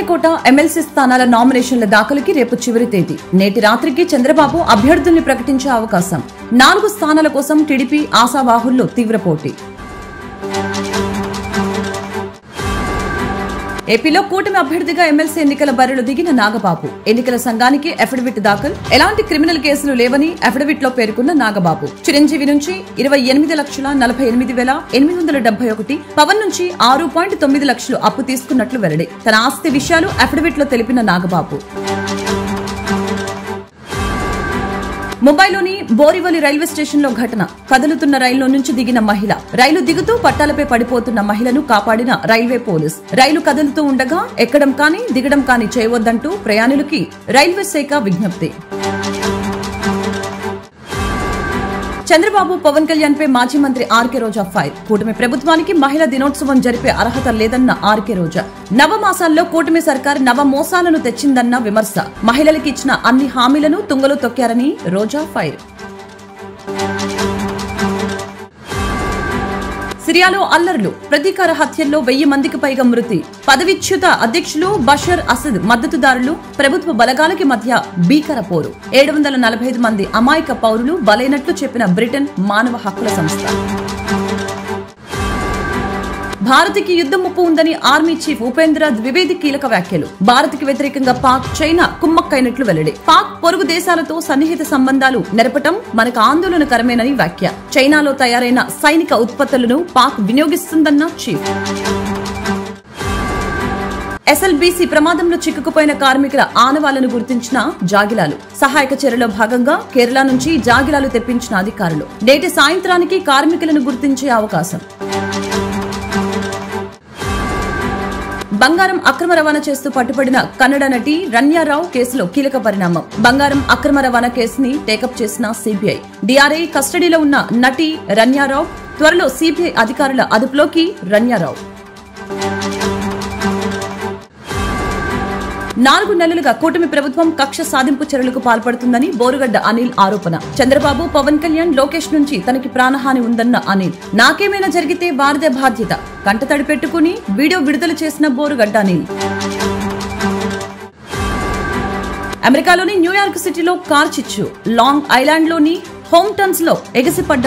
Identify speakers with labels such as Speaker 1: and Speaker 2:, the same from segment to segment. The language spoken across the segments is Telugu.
Speaker 1: సామర్లకోట ఎమ్మెల్సీ స్థానాల నామినేషన్ల దాఖలుకి రేపు చివరి తేదీ. నేటి రాత్రికి చంద్రబాబు అభ్యర్థుల్ని ప్రకటించే అవకాశం. 4 స్థానాల కోసం టీడీపీ ఆశావాహుల్లో తీవ్ర పోటీ. ఏపీలో కూటమి అభ్యర్థిగా ఎమ్మెల్సీ ఎన్నికల బరిలో దిగిన నాగబాబు ఎన్నికల సంఘానికి అఫిడవిట్ దాఖలు. ఎలాంటి క్రిమినల్ కేసులు లేవని అఫిడవిట్ లో పేర్కొన్న నాగబాబు చిరంజీవి నుంచి 28,48,871, పవన్ నుంచి 6.9 లక్షలు అప్పు తీసుకున్నట్లు వెల్లడి. తన ఆస్తి విషయాలు అఫిడవిట్ లో తెలిపిన నాగబాబు. ముంబైలోని బోరివలి రైల్వే స్టేషన్ లో ఘటన. కదులుతున్న రైల్లో నుంచి దిగిన మహిళ. రైలు దిగుతూ పట్టాలపై పడిపోతున్న మహిళను కాపాడిన రైల్వే పోలీస్. రైలు కదులుతూ ఉండగా ఎక్కడం కానీ దిగడం కానీ చేయవద్దంటూ ప్రయాణికులకి రైల్వే శాఖ విజ్ఞప్తి. చంద్రబాబు పవన్ కళ్యాణ్ పై మాజీ మంత్రి ఆర్కే రోజా ఫైర్. కూటమి ప్రభుత్వానికి మహిళా దినోత్సవం జరిపే అర్హత లేదన్న ఆర్కే రోజా. నవమాసాల్లో కూటమి సర్కార్ నవ మోసాలను తెచ్చిందన్న విమర్శ. మహిళలకు ఇచ్చిన అన్ని హామీలను తుంగలో తొక్కారని రోజా ఫైర్. సిరియాలో అల్లర్లు. ప్రతీకార హత్యల్లో 1000 మందికి పైగా మృతి. పదవిచ్యుత అధ్యక్షులు బషర్ అసద్ మద్దతుదారులు ప్రభుత్వ బలగాలకి మధ్య భీకర పోరు. 745 మంది అమాయక పౌరులు బలైనట్లు చెప్పిన బ్రిటన్ మానవ హక్కుల సంస్థ. భారత్కి యుద్ధ ముప్పు ఉందని ఆర్మీ చీఫ్ ఉపేంద్ర ద్వివేది కీలక వ్యాఖ్యలు. భారత్కి వ్యతిరేకంగా పాక్, చైనా కుమ్మక్కైనట్లు వెల్లడి. పాక్ పొరుగు దేశాలతో సన్నిహిత సంబంధాలు నెరపటం మనకు ఆందోళనకరమేనని వ్యాఖ్య. చైనాలో తయారైన సైనిక ఉత్పత్తులను పాక్ వినియోగిస్తుందన్న చీఫ్. ఎస్ఎల్బీసీ ప్రమాదంలో చిక్కుకుపోయిన కార్మికుల ఆనవాళ్లను గుర్తించిన జాగిలాలు. సహాయక చర్యలో భాగంగా కేరళ నుంచి జాగిలాలు తెప్పించిన అధికారులు. నేటి సాయంత్రానికి కార్మికులను గుర్తించే అవకాశం. బంగారం అక్రమ రవాణా చేస్తూ పట్టుబడిన కన్నడ నటి రన్యారావు కేసులో కీలక పరిణామం. బంగారం అక్రమ రవాణా కేసుని టేకప్ చేసిన సిబిఐ. డిఆర్ఐ కస్టడీలో ఉన్న నటి రన్యారావు త్వరలో సిబిఐ అధికారుల అదుపులోకి. రన్యారావు 4 నెలలుగా కూటమి ప్రభుత్వం కక్ష సాధింపు చర్యలకు పాల్పడుతుందని బోరుగడ్డ అనిల్ ఆరోపణ. చంద్రబాబు, పవన్ కళ్యాణ్, లోకేష్ నుంచి తనకి ప్రాణహాని ఉందన్న అనిల్. నాకేమైనా జరిగితే వారిదే బాధ్యత. కంటతడి పెట్టుకుని వీడియో విడుదల చేసిన బోరుగడ్డ అనిల్. అమెరికాలోని న్యూయార్క్ సిటీలో కార్ చిచ్చు. లాంగ్ ఐలాండ్ లోని హోమ్ టన్స్ లో ఎగసిపడ్డ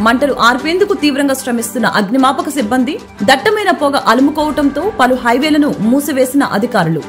Speaker 1: మంటలు ఆర్పేందుకు తీవ్రంగా శ్రమిస్తున్న అగ్నిమాపక సిబ్బంది దట్టమైన పొగ అలుముకోవడంతో పలు హైవేలను మూసివేసిన అధికారులు.